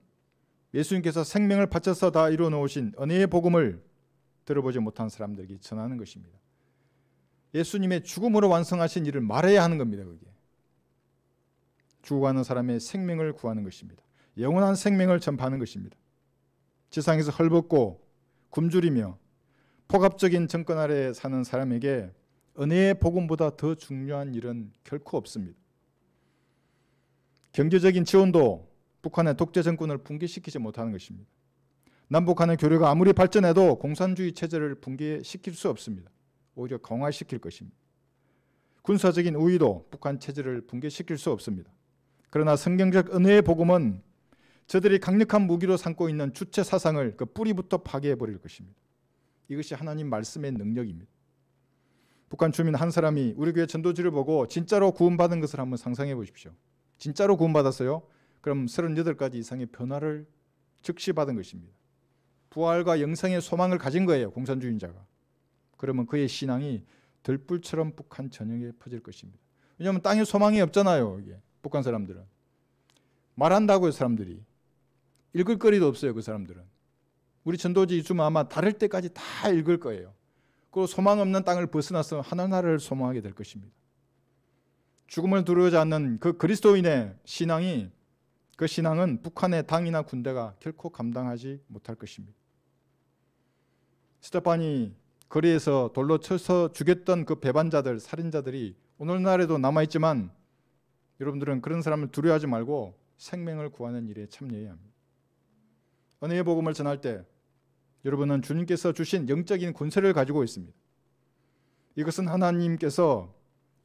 예수님께서 생명을 바쳐서 다 이루어 놓으신 은혜의 복음을 들어보지 못한 사람들에게 전하는 것입니다. 예수님의 죽음으로 완성하신 일을 말해야 하는 겁니다. 그게 죽어가는 사람의 생명을 구하는 것입니다. 영원한 생명을 전파하는 것입니다. 지상에서 헐벗고 굶주리며 폭압적인 정권 아래 사는 사람에게 은혜의 복음보다 더 중요한 일은 결코 없습니다. 경제적인 지원도 북한의 독재 정권을 붕괴시키지 못하는 것입니다. 남북 간의 교류가 아무리 발전해도 공산주의 체제를 붕괴시킬 수 없습니다. 오히려 강화시킬 것입니다. 군사적인 우위도 북한 체제를 붕괴시킬 수 없습니다. 그러나 성경적 은혜의 복음은 저들이 강력한 무기로 삼고 있는 주체 사상을 그 뿌리부터 파괴해버릴 것입니다. 이것이 하나님 말씀의 능력입니다. 북한 주민 한 사람이 우리 교회 전도지를 보고 진짜로 구원받은 것을 한번 상상해 보십시오. 진짜로 구원받았어요? 그럼 38가지 이상의 변화를 즉시 받은 것입니다. 부활과 영생의 소망을 가진 거예요. 공산주의자가. 그러면 그의 신앙이 들불처럼 북한 전역에 퍼질 것입니다. 왜냐하면 땅에 소망이 없잖아요. 이게. 북한 사람들은. 말한다고요. 사람들이. 읽을 거리도 없어요. 그 사람들은. 우리 전도지 있으면 아마 다를 때까지 다 읽을 거예요. 그리고 소망 없는 땅을 벗어나서 하나나라를 소망하게 될 것입니다. 죽음을 두려워하지 않는 그 그리스도인의 신앙이 그 신앙은 북한의 당이나 군대가 결코 감당하지 못할 것입니다. 스데판이 거리에서 돌로 쳐서 죽였던 그 배반자들, 살인자들이 오늘날에도 남아있지만 여러분들은 그런 사람을 두려워하지 말고 생명을 구하는 일에 참여해야 합니다. 은혜의 복음을 전할 때 여러분은 주님께서 주신 영적인 권세를 가지고 있습니다. 이것은 하나님께서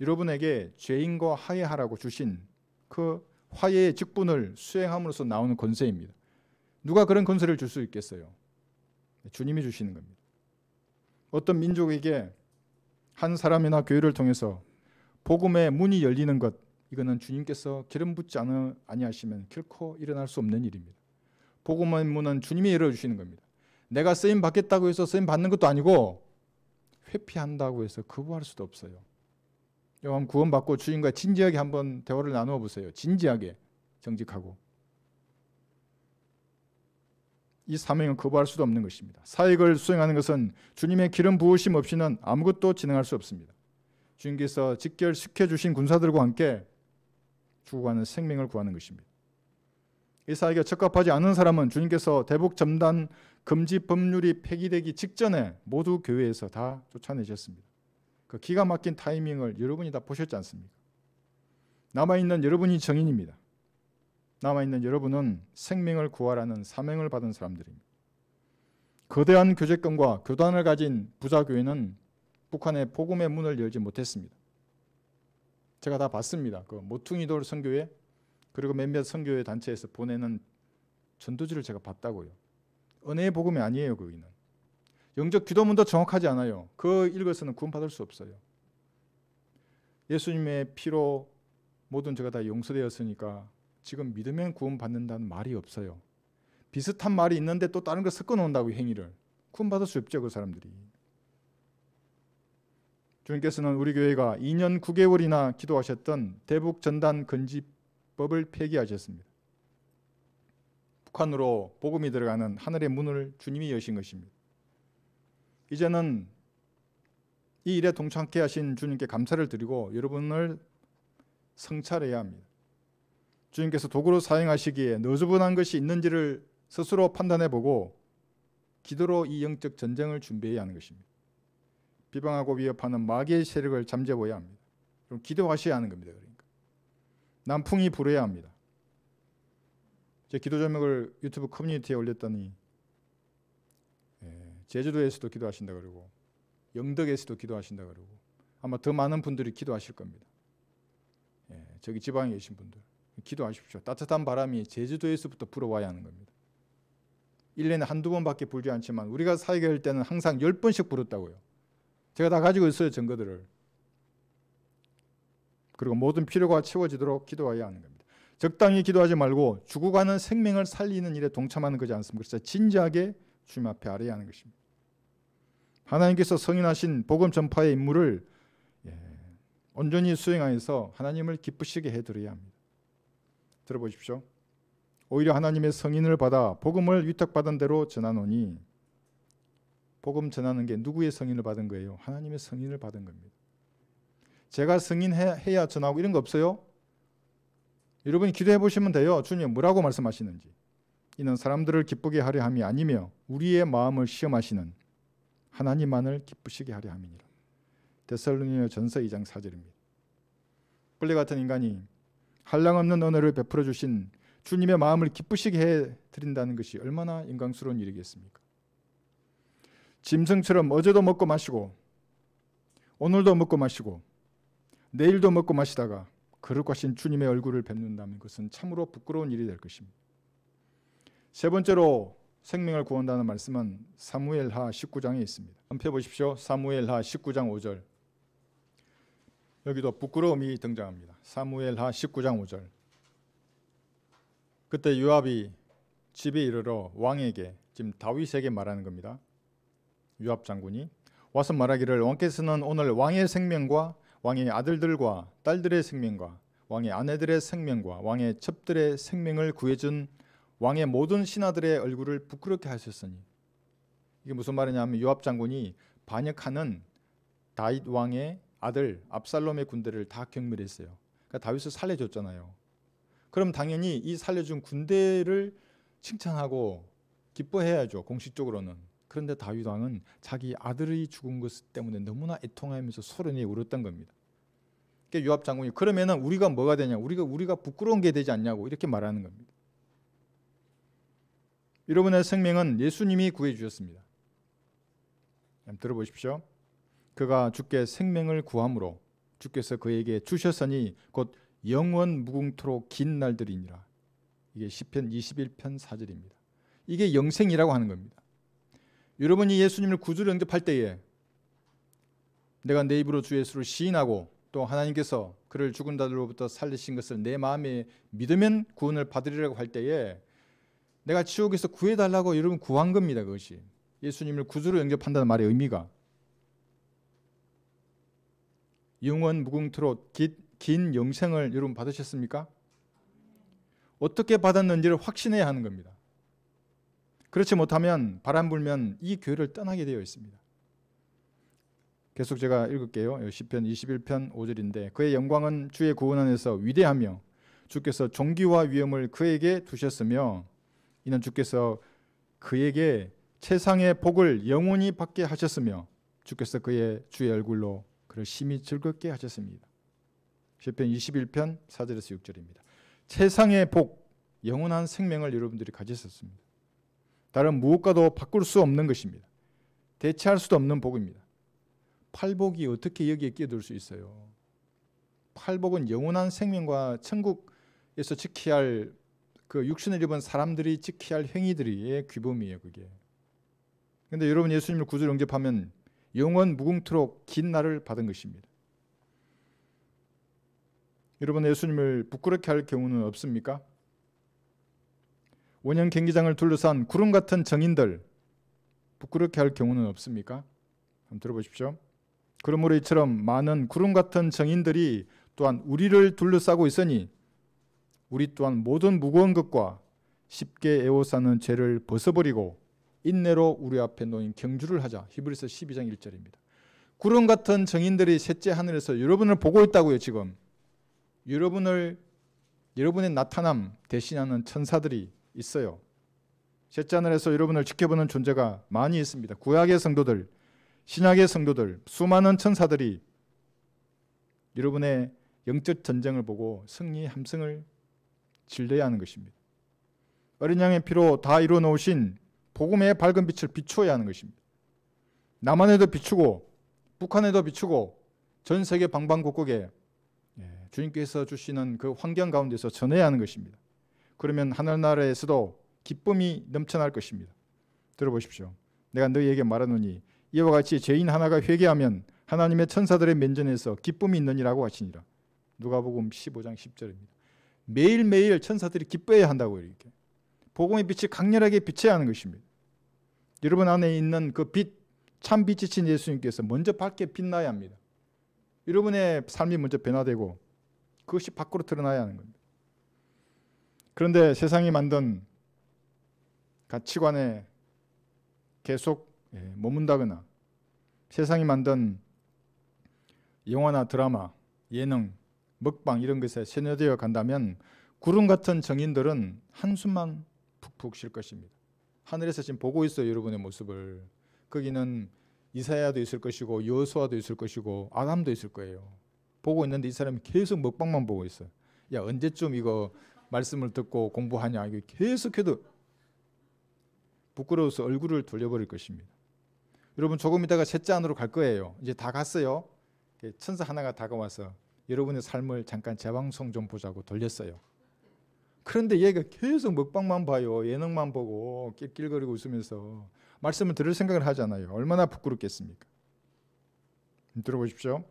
여러분에게 죄인과 화해하라고 주신 그 화해의 직분을 수행함으로써 나오는 권세입니다. 누가 그런 권세를 줄 수 있겠어요? 주님이 주시는 겁니다. 어떤 민족에게 한 사람이나 교회를 통해서 복음의 문이 열리는 것, 이거는 주님께서 기름 붓지 아니하시면 결코 일어날 수 없는 일입니다. 복음의 문은 주님이 열어주시는 겁니다. 내가 쓰임 받겠다고 해서 쓰임 받는 것도 아니고 회피한다고 해서 거부할 수도 없어요. 여러분 구원받고 주님과 진지하게 한번 대화를 나누어 보세요. 진지하게, 정직하고. 이 사명은 거부할 수도 없는 것입니다. 사역을 수행하는 것은 주님의 기름 부으심 없이는 아무것도 진행할 수 없습니다. 주님께서 직결시켜주신 군사들과 함께 죽어가는 생명을 구하는 것입니다. 이 사역에 적합하지 않은 사람은 주님께서 대북 점단 금지 법률이 폐기되기 직전에 모두 교회에서 다 쫓아내셨습니다. 그 기가 막힌 타이밍을 여러분이 다 보셨지 않습니까? 남아있는 여러분이 정인입니다. 남아있는 여러분은 생명을 구하라는 사명을 받은 사람들입니다. 거대한 교제권과 교단을 가진 부자교회는 북한의 복음의 문을 열지 못했습니다. 제가 다 봤습니다. 그 모퉁이돌 선교회 그리고 몇몇 선교회 단체에서 보내는 전도지를 제가 봤다고요. 은혜의 복음이 아니에요. 거기는 영적 기도문도 정확하지 않아요. 그 읽어서는 구원받을 수 없어요. 예수님의 피로 모든 죄가 다 용서되었으니까 지금 믿으면 구원받는다는 말이 없어요. 비슷한 말이 있는데 또 다른 거 섞어 놓는다고 행위를. 구원받을 수 없죠. 그 사람들이. 주님께서는 우리 교회가 2년 9개월이나 기도하셨던 대북 전단 금지법을 폐기하셨습니다. 북한으로 복음이 들어가는 하늘의 문을 주님이 여신 것입니다. 이제는 이 일에 동참케 하신 주님께 감사를 드리고 여러분을 성찰해야 합니다. 주님께서 도구로 사용하시기에 너저분한 것이 있는지를 스스로 판단해보고 기도로 이 영적 전쟁을 준비해야 하는 것입니다. 비방하고 위협하는 마귀의 세력을 잠재워야 합니다. 그럼 기도하셔야 하는 겁니다. 그러니까 남풍이 불어야 합니다. 제 기도 제목을 유튜브 커뮤니티에 올렸더니 제주도에서도 기도하신다 그러고 영덕에서도 기도하신다 그러고 아마 더 많은 분들이 기도하실 겁니다. 저기 지방에 계신 분들 기도하십시오. 따뜻한 바람이 제주도에서부터 불어와야 하는 겁니다. 1년에 한두 번밖에 불지 않지만 우리가 사역할 때는 항상 10번씩 불었다고요. 제가 다 가지고 있어요. 증거들을. 그리고 모든 필요가 채워지도록 기도해야 하는 겁니다. 적당히 기도하지 말고 죽어가는 생명을 살리는 일에 동참하는 거지 않습니까? 그래서 진지하게 주님 앞에 아뢰야 하는 것입니다. 하나님께서 성인하신 복음 전파의 임무를 온전히 수행하여서 하나님을 기쁘시게 해드려야 합니다. 들어보십시오. 오히려 하나님의 성인을 받아 복음을 위탁받은 대로 전하노니 복음 전하는 게 누구의 성인을 받은 거예요? 하나님의 성인을 받은 겁니다. 제가 성인해야 전하고 이런 거 없어요? 여러분이 기도해 보시면 돼요. 주님 뭐라고 말씀하시는지. 이는 사람들을 기쁘게 하려 함이 아니며 우리의 마음을 시험하시는 하나님만을 기쁘시게 하려 함이니라. 데살로니가 전서 2장 4절입니다. 벌레 같은 인간이 한량없는 은혜를 베풀어 주신 주님의 마음을 기쁘시게 해드린다는 것이 얼마나 영광스러운 일이겠습니까? 짐승처럼 어제도 먹고 마시고 오늘도 먹고 마시고 내일도 먹고 마시다가 거룩하신 주님의 얼굴을 뵙는다면 그것은 참으로 부끄러운 일이 될 것입니다. 세 번째로 생명을 구한다는 말씀은 사무엘하 19장에 있습니다. 한번 펴보십시오. 사무엘하 19장 5절. 여기도 부끄러움이 등장합니다. 사무엘하 19장 5절. 그때 요압이 집에 이르러 왕에게, 지금 다윗에게 말하는 겁니다. 요압 장군이 와서 말하기를 왕께서는 오늘 왕의 생명과 왕의 아들들과 딸들의 생명과 왕의 아내들의 생명과 왕의 첩들의 생명을 구해준 왕의 모든 신하들의 얼굴을 부끄럽게 하셨으니, 이게 무슨 말이냐면 요압 장군이 반역하는 다윗 왕의 아들 압살롬의 군대를 다 경멸했어요. 그러니까 다윗을 살려줬잖아요. 그럼 당연히 이 살려준 군대를 칭찬하고 기뻐해야죠. 공식적으로는. 그런데 다윗 왕은 자기 아들이 죽은 것 때문에 너무나 애통하면서 소련이 울었던 겁니다. 요압 장군이 그러면은 우리가 뭐가 되냐? 우리가 부끄러운 게 되지 않냐고 이렇게 말하는 겁니다. 여러분의 생명은 예수님이 구해 주셨습니다. 한번 들어보십시오. 그가 주께 생명을 구함으로 주께서 그에게 주셨으니 곧 영원 무궁토록 긴 날들이니라. 이게 시편 21편 4절입니다. 이게 영생이라고 하는 겁니다. 여러분이 예수님을 구주로 영접할 때에 내가 내 입으로 주 예수를 시인하고 또 하나님께서 그를 죽은 자들로부터 살리신 것을 내 마음에 믿으면 구원을 받으리라고 할 때에 내가 지옥에서 구해달라고 여러분 구한 겁니다. 그것이 예수님을 구주로 영접한다는 말의 의미가. 영원 무궁토록 긴 영생을 여러분 받으셨습니까? 어떻게 받았는지를 확신해야 하는 겁니다. 그렇지 못하면 바람 불면 이 교회를 떠나게 되어 있습니다. 계속 제가 읽을게요. 시편 21편 5절인데 그의 영광은 주의 구원 안에서 위대하며 주께서 존귀와 위엄을 그에게 두셨으며 이는 주께서 그에게 최상의 복을 영원히 받게 하셨으며 주께서 그의 주의 얼굴로 그를 심히 즐겁게 하셨습니다. 시편 21편 4절에서 6절입니다. 최상의 복, 영원한 생명을 여러분들이 가지셨습니다. 다른 무엇과도 바꿀 수 없는 것입니다. 대체할 수도 없는 복입니다. 팔복이 어떻게 여기에 끼어들 수 있어요? 팔복은 영원한 생명과 천국에서 지켜야 할 그 육신을 입은 사람들이 지켜야 할 행위들의 규범이에요. 그게. 그런데 여러분 예수님을 구주로 영접하면 영원 무궁토록 긴 날을 받은 것입니다. 여러분 예수님을 부끄럽게 할 경우는 없습니까? 원형 경기장을 둘러싼 구름 같은 정인들 부끄럽게 할 경우는 없습니까? 한번 들어보십시오. 그러므로 이처럼 많은 구름 같은 정인들이 또한 우리를 둘러싸고 있으니 우리 또한 모든 무거운 것과 쉽게 에워싸는 죄를 벗어버리고 인내로 우리 앞에 놓인 경주를 하자. 히브리서 12장 1절입니다. 구름 같은 정인들이 셋째 하늘에서 여러분을 보고 있다고요. 지금 여러분의 나타남 대신하는 천사들이 있어요. 셋째 하늘에서 여러분을 지켜보는 존재가 많이 있습니다. 구약의 성도들, 신약의 성도들, 수많은 천사들이 여러분의 영적 전쟁을 보고 승리 함성을 질러야 하는 것입니다. 어린 양의 피로 다 이루어 놓으신 복음의 밝은 빛을 비추어야 하는 것입니다. 남한에도 비추고 북한에도 비추고 전 세계 방방곡곡에 주님께서 주시는 그 환경 가운데서 전해야 하는 것입니다. 그러면 하늘나라에서도 기쁨이 넘쳐날 것입니다. 들어보십시오. 내가 너희에게 말하노니 이와 같이 죄인 하나가 회개하면 하나님의 천사들의 면전에서 기쁨이 있느니라고 하시니라. 누가복음 15장 10절입니다. 매일매일 천사들이 기뻐해야 한다고 이렇게. 복음의 빛이 강렬하게 비쳐야 하는 것입니다. 여러분 안에 있는 그 빛, 참 빛이신 예수님께서 먼저 밝게 빛나야 합니다. 여러분의 삶이 먼저 변화되고 그것이 밖으로 드러나야 하는 겁니다. 그런데 세상이 만든 가치관에 계속 머문다거나 세상이 만든 영화나 드라마, 예능, 먹방 이런 것에 세뇌되어 간다면 구름 같은 정인들은 한숨만 푹푹 쉴 것입니다. 하늘에서 지금 보고 있어요. 여러분의 모습을. 거기는 이사야도 있을 것이고 여호수아도 있을 것이고 아담도 있을 거예요. 보고 있는데 이 사람이 계속 먹방만 보고 있어요. 야 언제쯤 이거 말씀을 듣고 공부하냐. 이거 계속해도 부끄러워서 얼굴을 돌려버릴 것입니다. 여러분 조금 있다가 셋째 안으로 갈 거예요. 이제 다 갔어요. 천사 하나가 다가와서 여러분의 삶을 잠깐 재방송 좀 보자고 돌렸어요. 그런데 얘가 계속 먹방만 봐요. 예능만 보고 낄낄거리고 웃으면서 말씀을 들을 생각을 하잖아요. 얼마나 부끄럽겠습니까? 들어보십시오.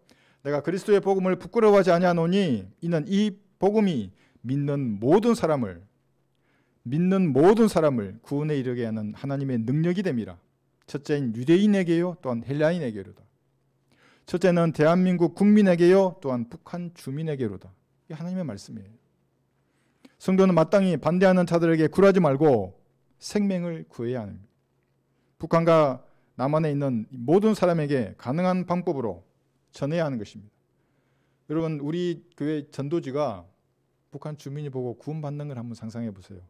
내가 그리스도의 복음을 부끄러워하지 아니하노니 이는 이 복음이 믿는 모든 사람을 구원에 이르게 하는 하나님의 능력이 됨이라. 첫째인 유대인에게요 또한 헬라인에게로다. 첫째는 대한민국 국민에게요 또한 북한 주민에게로다. 이게 하나님의 말씀이에요. 성도는 마땅히 반대하는 자들에게 굴하지 말고 생명을 구해야 합니다. 북한과 남한에 있는 모든 사람에게 가능한 방법으로 전해야 하는 것입니다. 여러분 우리 교회 전도지가 북한 주민이 보고 구원받는 걸 한번 상상해 보세요.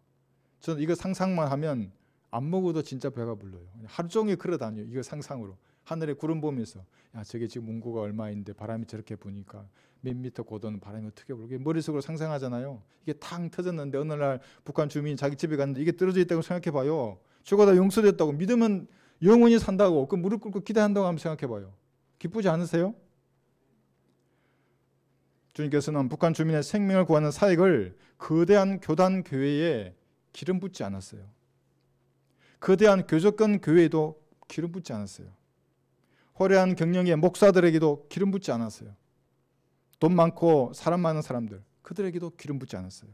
저는 이거 상상만 하면 안 먹어도 진짜 배가 불러요. 하루 종일 걸어 다녀요. 이거 상상으로. 하늘에 구름 보면서 야 저게 지금 문고가 얼마인데 바람이 저렇게 부니까 몇 미터 고도는 바람이 어떻게 불게 머릿속으로 상상하잖아요. 이게 탕 터졌는데 어느 날 북한 주민이 자기 집에 갔는데 이게 떨어져 있다고 생각해봐요. 죽어다 용서됐다고 믿으면 영원히 산다고 그 무릎 꿇고 기도한다고 한번 생각해봐요. 기쁘지 않으세요? 주님께서는 북한 주민의 생명을 구하는 사역을 거대한 교단 교회에 기름 붓지 않았어요. 거대한 교조권 교회에도 기름 붓지 않았어요. 화려한 경영의 목사들에게도 기름 붓지 않았어요. 돈 많고 사람 많은 사람들 그들에게도 기름 붓지 않았어요.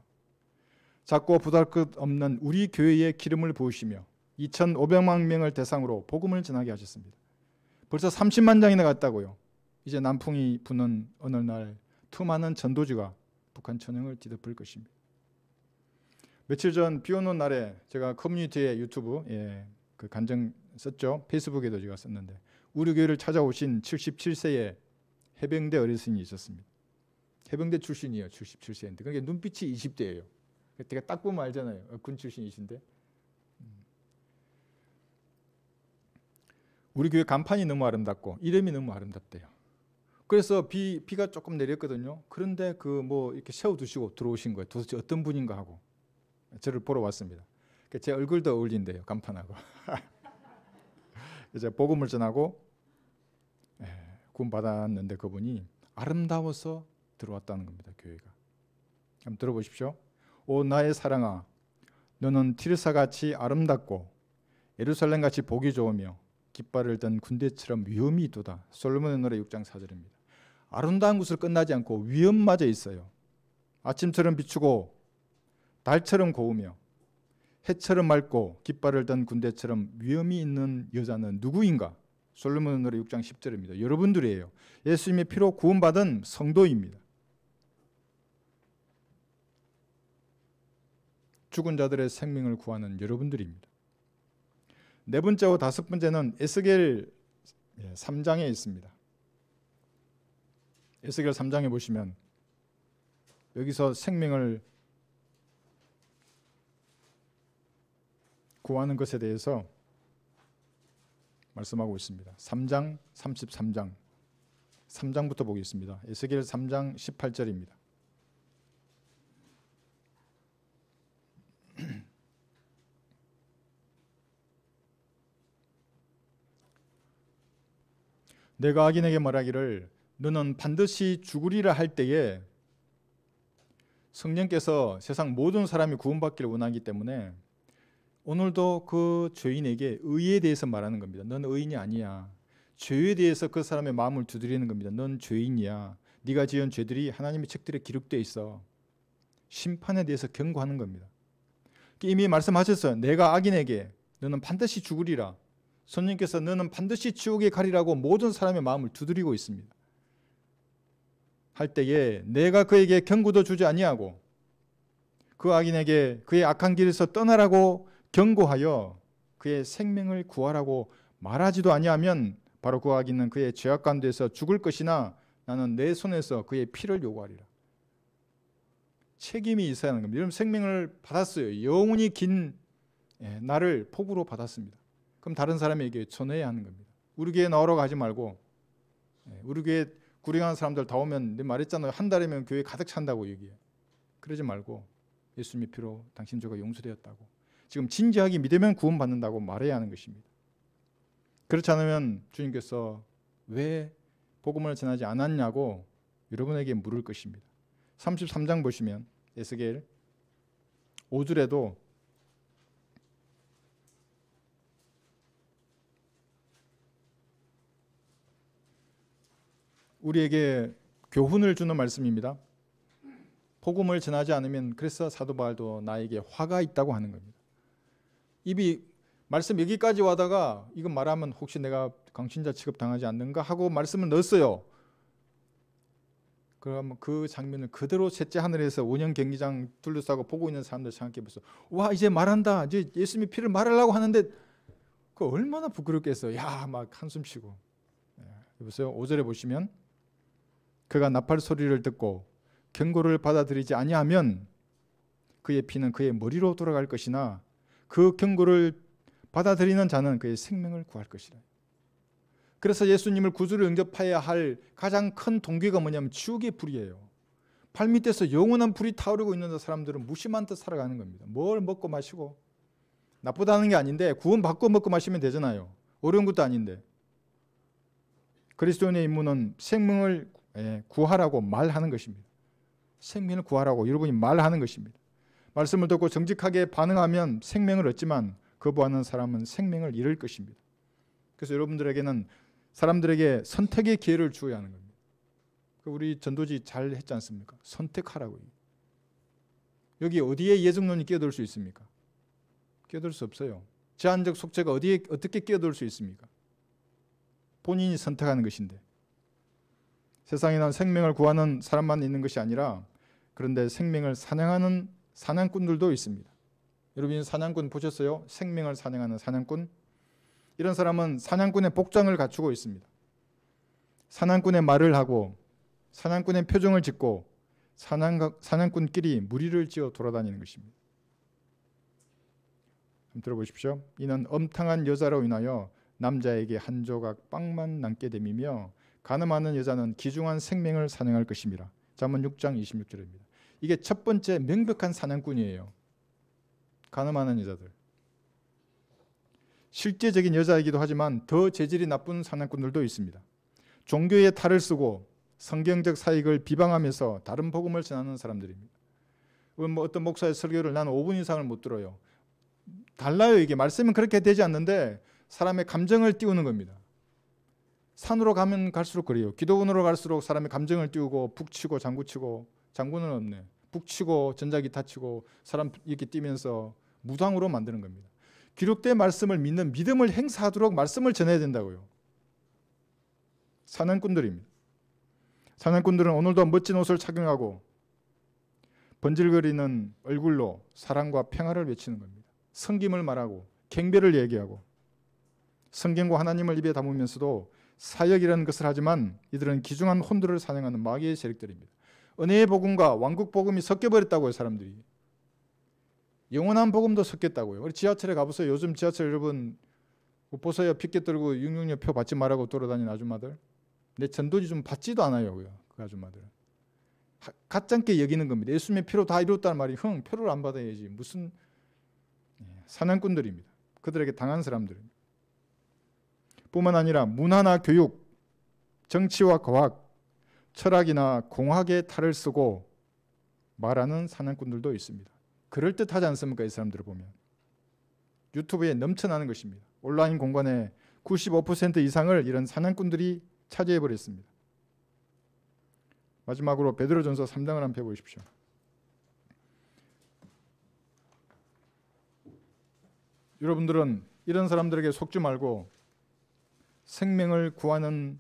작고 보잘것없는 우리 교회에 기름을 부으시며 2,500만 명을 대상으로 복음을 전하게 하셨습니다. 벌써 30만 장이나 갔다고요. 이제 남풍이 부는 어느 날 투많은 전도지가 북한 천영을 뒤덮을 것입니다. 며칠 전 비 오는 날에 제가 커뮤니티에 유튜브 그 간증 썼죠. 페이스북에도 제가 썼는데 우리 교회를 찾아오신 77세의 해병대 어르신이 있었습니다. 해병대 출신이에요. 77세인데 그러니까 눈빛이 20대예요. 제가 딱 보면 알잖아요. 군 출신이신데 우리 교회 간판이 너무 아름답고 이름이 너무 아름답대요. 그래서 비가 조금 내렸거든요. 그런데 그 뭐 이렇게 세워두시고 들어오신 거예요. 도대체 어떤 분인가 하고 저를 보러 왔습니다. 제 얼굴도 어울린대요. 간판하고. 이제 복음을 전하고 구원 받았는데 그분이 아름다워서 들어왔다는 겁니다. 교회가. 한번 들어보십시오. 오 나의 사랑아 너는 티르사같이 아름답고 예루살렘같이 보기 좋으며 깃발을 든 군대처럼 위엄이 있도다. 솔로몬의 노래 6장 4절입니다. 아름다운 것을 끝나지 않고 위엄마저 있어요. 아침처럼 비추고 달처럼 고우며 해처럼 맑고 깃발을 든 군대처럼 위엄이 있는 여자는 누구인가? 솔로몬의 노래 6장 10절입니다. 여러분들이에요. 예수님의 피로 구원받은 성도입니다. 죽은 자들의 생명을 구하는 여러분들입니다. 네 번째와 다섯 번째는 에스겔 3장에 있습니다. 에스겔 3장에 보시면 여기서 생명을 구하는 것에 대해서 말씀하고 있습니다. 3장 33장 3장부터 보겠습니다. 에스겔 3장 18절입니다. 내가 악인에게 말하기를 너는 반드시 죽으리라 할 때에 성령께서 세상 모든 사람이 구원받기를 원하기 때문에 오늘도 그 죄인에게 의에 대해서 말하는 겁니다. 넌 의인이 아니야. 죄에 대해서 그 사람의 마음을 두드리는 겁니다. 넌 죄인이야. 네가 지은 죄들이 하나님의 책들에 기록되어 있어. 심판에 대해서 경고하는 겁니다. 이미 말씀하셨어요. 내가 악인에게 너는 반드시 죽으리라. 성령께서 너는 반드시 지옥에 가리라고 모든 사람의 마음을 두드리고 있습니다. 할 때에 내가 그에게 경고도 주지 아니하고 그 악인에게 그의 악한 길에서 떠나라고 경고하여 그의 생명을 구하라고 말하지도 아니하면 바로 그 악인은 그의 죄악 가운데서 죽을 것이나 나는 내 손에서 그의 피를 요구하리라. 책임이 있어야 하는 겁니다. 여러분 생명을 받았어요. 영원히 긴 나를 복으로 받았습니다. 그럼 다른 사람에게 전해야 하는 겁니다. 우리 교회 나오라고 하지 말고 우리 교회 구령하는 사람들 다 오면 내가 말했잖아요. 한 달이면 교회 가득 찬다고 얘기해. 그러지 말고 예수님의 피로 당신 죄가 용서되었다고. 지금 진지하게 믿으면 구원받는다고 말해야 하는 것입니다. 그렇지 않으면 주님께서 왜 복음을 전하지 않았냐고 여러분에게 물을 것입니다. 33장 보시면 에스겔 5절에도 우리에게 교훈을 주는 말씀입니다. 복음을 전하지 않으면 그래서 사도 바울도 나에게 화가 있다고 하는 겁니다. 입이 말씀 여기까지 와다가 이거 말하면 혹시 내가 강신자 취급 당하지 않는가 하고 말씀을 넣었어요. 그럼 그 장면을 그대로 셋째 하늘에서 원형 경기장 둘러싸고 보고 있는 사람들 생각해 보세요. 와 이제 말한다. 이제 예수님의 피를 말하려고 하는데 그 얼마나 부끄럽겠어요. 야 막 한숨 쉬고. 보세요. 5절에 보시면 그가 나팔 소리를 듣고 경고를 받아들이지 아니하면 그의 피는 그의 머리로 돌아갈 것이나 그 경고를 받아들이는 자는 그의 생명을 구할 것이라. 그래서 예수님을 구주로 영접해야 할 가장 큰 동기가 뭐냐면 지옥의 불이에요. 발밑에서 영원한 불이 타오르고 있는 사람들은 무심한 듯 살아가는 겁니다. 뭘 먹고 마시고 나쁘다는 게 아닌데 구원받고 먹고 마시면 되잖아요. 어려운 것도 아닌데. 그리스도인의 임무는 생명을 구하라고 말하는 것입니다. 생명을 구하라고 여러분이 말하는 것입니다. 말씀을 듣고 정직하게 반응하면 생명을 얻지만 거부하는 사람은 생명을 잃을 것입니다. 그래서 여러분들에게는 사람들에게 선택의 기회를 주어야 하는 겁니다. 우리 전도지 잘 했지 않습니까? 선택하라고요. 여기 어디에 예정론이 끼어들 수 있습니까? 끼어들 수 없어요. 제한적 속죄가 어떻게 끼어들 수 있습니까? 본인이 선택하는 것인데. 세상에는 생명을 구하는 사람만 있는 것이 아니라 그런데 생명을 사냥하는 사냥꾼들도 있습니다. 여러분이 사냥꾼 보셨어요? 생명을 사냥하는 사냥꾼? 이런 사람은 사냥꾼의 복장을 갖추고 있습니다. 사냥꾼의 말을 하고 사냥꾼의 표정을 짓고 사냥꾼끼리 무리를 지어 돌아다니는 것입니다. 한번 들어보십시오. 이는 엄탕한 여자로 인하여 남자에게 한 조각 빵만 남게 됨이며 간음하는 여자는 귀중한 생명을 사냥할 것입니다. 잠언 6장 26절입니다. 이게 첫 번째 명백한 사냥꾼이에요. 간음하는 여자들. 실제적인 여자이기도 하지만 더 재질이 나쁜 사냥꾼들도 있습니다. 종교의 탈을 쓰고 성경적 사익을 비방하면서 다른 복음을 전하는 사람들입니다. 어떤 목사의 설교를 나는 5분 이상을 못 들어요. 달라요. 이게 말씀은 그렇게 되지 않는데 사람의 감정을 띄우는 겁니다. 산으로 가면 갈수록 그래요. 기도원으로 갈수록 사람의 감정을 띄우고 북치고 장구치고, 장구는 없네. 북치고 전자기타 치고 사람 이렇게 뛰면서 무당으로 만드는 겁니다. 기록된 말씀을 믿는 믿음을 행사하도록 말씀을 전해야 된다고요. 사냥꾼들입니다. 사냥꾼들은 오늘도 멋진 옷을 착용하고 번질거리는 얼굴로 사랑과 평화를 외치는 겁니다. 성김을 말하고 경배를 얘기하고 성경과 하나님을 입에 담으면서도 사역이라는 것을 하지만 이들은 귀중한 혼들을 사냥하는 마귀의 세력들입니다. 은혜의 복음과 왕국 복음이 섞여버렸다고요. 사람들이. 영원한 복음도 섞였다고요. 우리 지하철에 가보세요. 요즘 지하철 여러분 보세요. 핏개 들고 666 표 받지 말라고 돌아다니는 아줌마들. 내 전도지 좀 받지도 않아요. 그 아줌마들은. 가짜게 여기는 겁니다. 예수님의 피로 다 이뤘다는 말이 표를 안 받아야지. 무슨 사냥꾼들입니다. 그들에게 당한 사람들입니다. 뿐만 아니라 문화나 교육, 정치와 과학, 철학이나 공학의 탈을 쓰고 말하는 사냥꾼들도 있습니다. 그럴듯하지 않습니까? 이 사람들을 보면. 유튜브에 넘쳐나는 것입니다. 온라인 공간의 95% 이상을 이런 사냥꾼들이 차지해버렸습니다. 마지막으로 베드로전서 3장을 한번 펴보십시오. 여러분들은 이런 사람들에게 속지 말고 생명을 구하는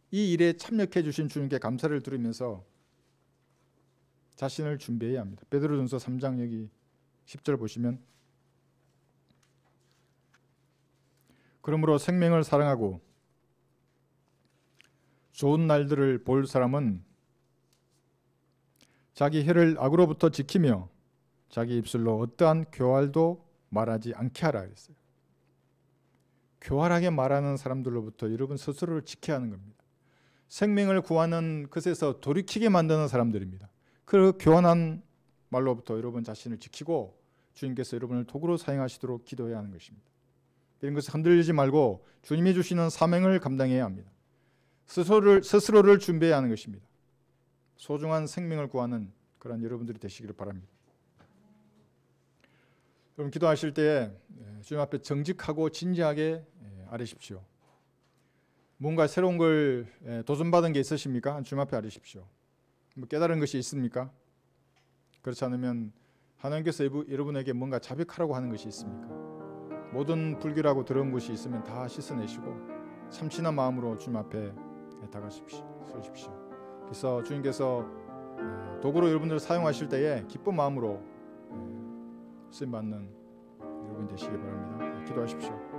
이 일에 참여해 주신 주님께 감사를 드리면서 자신을 준비해야 합니다. 베드로전서 3장 여기 10절 보시면 그러므로 생명을 사랑하고 좋은 날들을 볼 사람은 자기 혀를 악으로부터 지키며 자기 입술로 어떠한 교활도 말하지 않게 하라 그랬어요. 교활하게 말하는 사람들로부터 여러분 스스로를 지켜야 하는 겁니다. 생명을 구하는 것에서 돌이키게 만드는 사람들입니다. 그 교활한 말로부터 여러분 자신을 지키고 주님께서 여러분을 도구로 사용하시도록 기도해야 하는 것입니다. 이런 것을 흔들리지 말고 주님이 주시는 사명을 감당해야 합니다. 스스로를 준비해야 하는 것입니다. 소중한 생명을 구하는 그런 여러분들이 되시기를 바랍니다. 여러분 기도하실 때에 주님 앞에 정직하고 진지하게 아뢰십시오. 뭔가 새로운 걸 도전받은 게 있으십니까? 주님 앞에 아뢰십시오. 뭐 깨달은 것이 있습니까? 그렇지 않으면 하나님께서 여러분에게 뭔가 자백하라고 하는 것이 있습니까? 모든 불교라고 들은 것이 있으면 다 씻어내시고 참신한 마음으로 주님 앞에 다가서십시오. 그래서 주님께서 도구로 여러분들을 사용하실 때에 기쁜 마음으로 쓰임받는 여러분 되시기 바랍니다. 기도하십시오.